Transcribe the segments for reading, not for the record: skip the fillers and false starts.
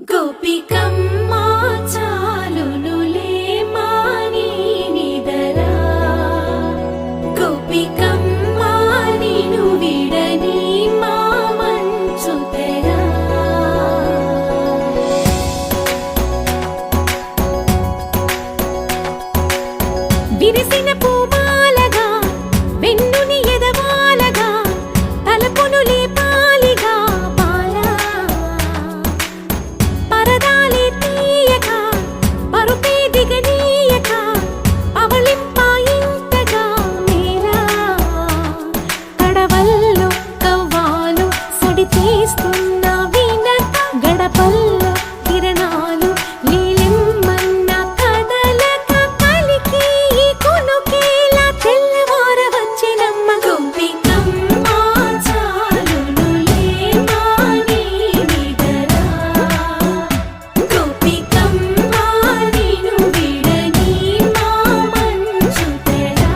గోపికమ్మా చాలునులే మాని నిదరా గోపికమ్మా నిను విడని మా మంచు తెరా విరిసిన పూమాలగా వెన్నుని ఎదవాలగా తలపును లేపాలిగా బాలా పరదాలే తీయక పరుపే దిగనీయక అవళింపాయింతగా మేలా కడవల్లో కవ్వాలు సడి తీస్తున్న వినత గడపల్లో కిరణాలు లీలిమ్మన్న కదలక కలికి ఈ కొనుకేలా తెల్లవార వచ్చినమ్మ గోపికమ్మా చాలునులే మాని నిదరా గోపికమ్మా నిను విడని మా మంచు తెరా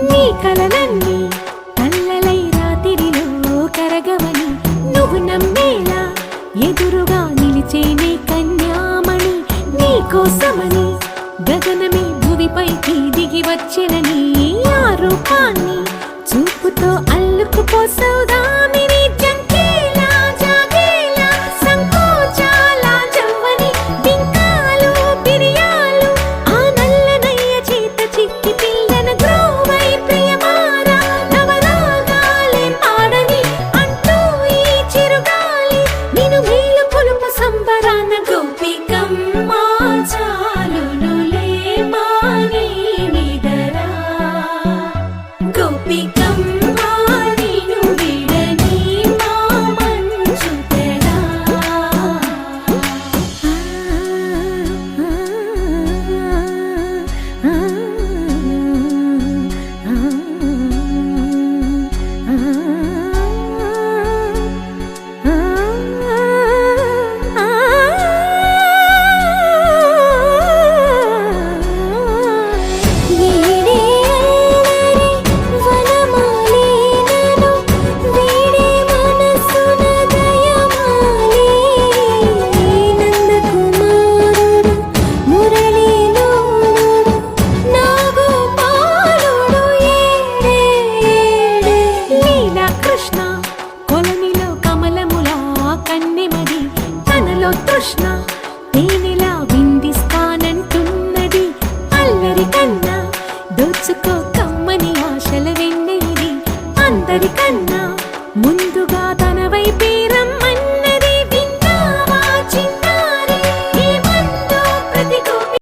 నీ కలలన్నీ కల్లలై రాత్రిలో కరగవని నువ్వు నమ్మేలా ఎదురుగా నిలిచేనే కన్యామణి నీ కోసమని గగనమే భువిపైకి దిగి వచ్చినని ఆ రూపాన్ని చూపుతో అల్లుకుపోసౌదామిని జంకేలా జాగేలా సంకోచాల జవ్వని బింకాలు బిరియాలు ఆ నల్లనయ్య చేత చిక్కి పిల్లన గ్రోవై ప్రియమారా నవరాగాలే పాడని అంటూ ఈ చిరుగాలి నిను మేలు కొలుపు సంబరాన గోపికమ్మా చాలునులే మాని నిదరా గోపికమ్మా నిను విడని మా మంచు తెరా కృష్ణ కొలనిలో కమలములా కన్నెమది తనలో తృష్ణ తేనెలా విందిస్తానంటున్నది అల్లరి కన్నా దోచుకో కమ్మని ఆశల వెన్నెయిది అందరికన్నా ముందుగా తన